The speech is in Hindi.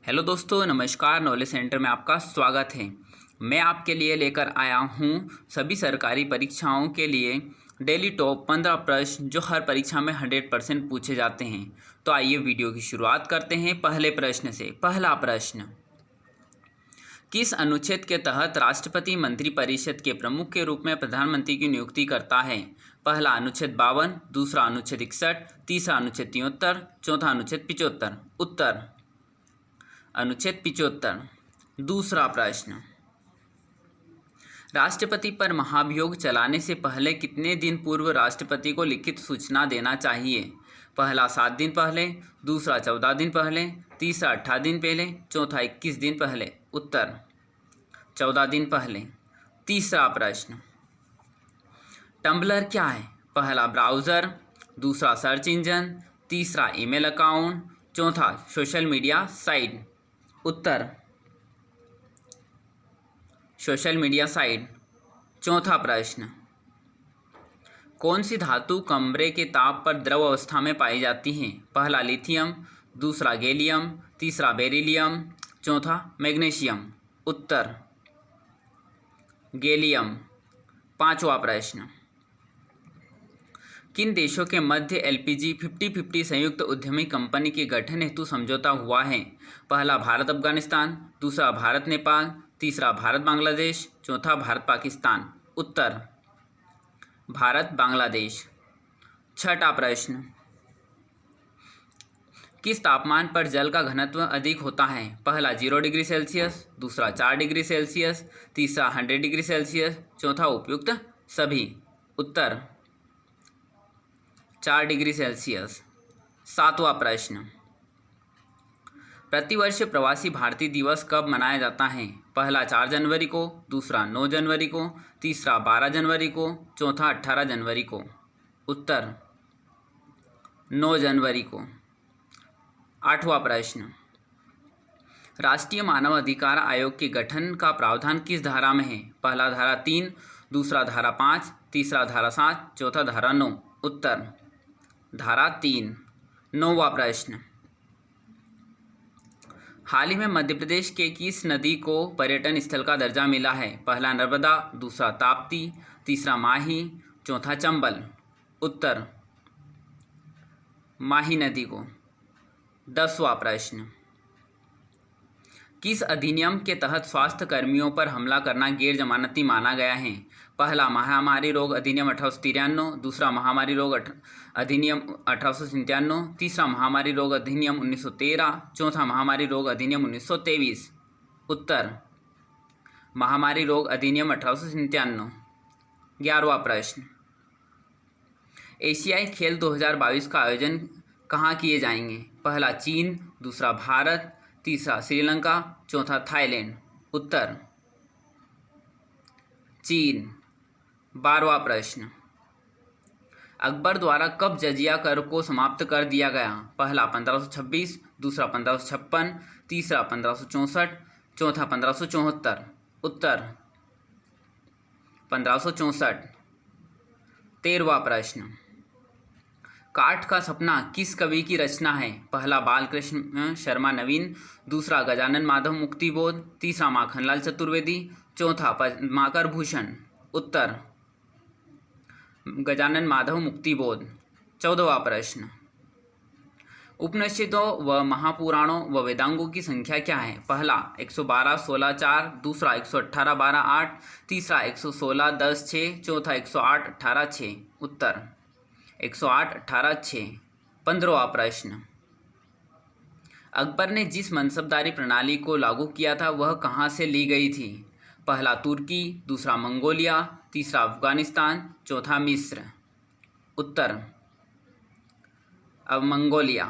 हेलो दोस्तों, नमस्कार। नॉलेज सेंटर में आपका स्वागत है। मैं आपके लिए लेकर आया हूँ सभी सरकारी परीक्षाओं के लिए डेली टॉप 15 प्रश्न जो हर परीक्षा में 100% पूछे जाते हैं। तो आइए वीडियो की शुरुआत करते हैं पहले प्रश्न से। पहला प्रश्न, किस अनुच्छेद के तहत राष्ट्रपति मंत्रिपरिषद के प्रमुख के रूप में प्रधानमंत्री की नियुक्ति करता है? पहला अनुच्छेद 52, दूसरा अनुच्छेद 61, तीसरा अनुच्छेद 73, चौथा अनुच्छेद 75। उत्तर अनुच्छेद 75। दूसरा प्रश्न, राष्ट्रपति पर महाभियोग चलाने से पहले कितने दिन पूर्व राष्ट्रपति को लिखित सूचना देना चाहिए? पहला 7 दिन पहले, दूसरा 14 दिन पहले, तीसरा 18 दिन पहले, चौथा 21 दिन पहले। उत्तर 14 दिन पहले। तीसरा प्रश्न, टम्बलर क्या है? पहला ब्राउज़र, दूसरा सर्च इंजन, तीसरा ईमेल अकाउंट, चौथा सोशल मीडिया साइट। उत्तर सोशल मीडिया साइट। चौथा प्रश्न, कौन सी धातु कमरे के ताप पर द्रव अवस्था में पाई जाती है? पहला लिथियम, दूसरा गैलियम, तीसरा बेरिलियम, चौथा मैग्नीशियम। उत्तर गैलियम। पांचवा प्रश्न, किन देशों के मध्य एलपीजी 50-50 संयुक्त उद्यमी कंपनी के गठन हेतु समझौता हुआ है? पहला भारत अफगानिस्तान, दूसरा भारत नेपाल, तीसरा भारत बांग्लादेश, चौथा भारत पाकिस्तान। उत्तर भारत बांग्लादेश। छठा प्रश्न, किस तापमान पर जल का घनत्व अधिक होता है? पहला 0 डिग्री सेल्सियस, दूसरा 4 डिग्री सेल्सियस, तीसरा 100 डिग्री सेल्सियस, चौथा उपयुक्त सभी। उत्तर 4 डिग्री सेल्सियस। सातवां प्रश्न, प्रतिवर्ष प्रवासी भारतीय दिवस कब मनाया जाता है? पहला 4 जनवरी को, दूसरा 9 जनवरी को, तीसरा 12 जनवरी को, चौथा 18 जनवरी को। उत्तर 9 जनवरी को। आठवां प्रश्न, राष्ट्रीय मानव अधिकार आयोग के गठन का प्रावधान किस धारा में है? पहला धारा 3, दूसरा धारा 5, तीसरा धारा 7, चौथा धारा 9। उत्तर धारा 3। नौवां प्रश्न, हाल ही में मध्य प्रदेश के किस नदी को पर्यटन स्थल का दर्जा मिला है? पहला नर्मदा, दूसरा ताप्ती, तीसरा माही, चौथा चंबल। उत्तर माही नदी को। 10वां प्रश्न, किस अधिनियम के तहत स्वास्थ्य कर्मियों पर हमला करना गैर जमानती माना गया है? पहला महामारी रोग अधिनियम 1893, दूसरा महामारी रोग अधिनियम 1897, तीसरा महामारी रोग अधिनियम 1913, चौथा महामारी रोग अधिनियम 1923। उत्तर महामारी रोग अधिनियम 1897। 11वां प्रश्न, एशियाई खेल 2022 का आयोजन कहाँ किए जाएंगे? पहला चीन, दूसरा भारत, तीसरा श्रीलंका, चौथा थाईलैंड। उत्तर चीन। 12वां प्रश्न, अकबर द्वारा कब जजिया कर को समाप्त कर दिया गया? पहला 1526, दूसरा 1556, तीसरा 1564, चौथा 1574। उत्तर 1564। 13वां प्रश्न, काठ का सपना किस कवि की रचना है? पहला बालकृष्ण शर्मा नवीन, दूसरा गजानन माधव मुक्तिबोध, तीसरा माखनलाल चतुर्वेदी, चौथा पद्माकर भूषण। उत्तर गजानन माधव मुक्तिबोध। 14वां प्रश्न, उपनिषदों व महापुराणों व वेदांगों की संख्या क्या है? पहला 112 16 4, दूसरा 118 12 8, तीसरा 116 10 6, चौथा 108 18 6। उत्तर 108 18 6। 15वां प्रश्न, अकबर ने जिस मनसबदारी प्रणाली को लागू किया था वह कहाँ से ली गई थी? पहला तुर्की, दूसरा मंगोलिया, तीसरा अफगानिस्तान, चौथा मिस्र। उत्तर अब मंगोलिया।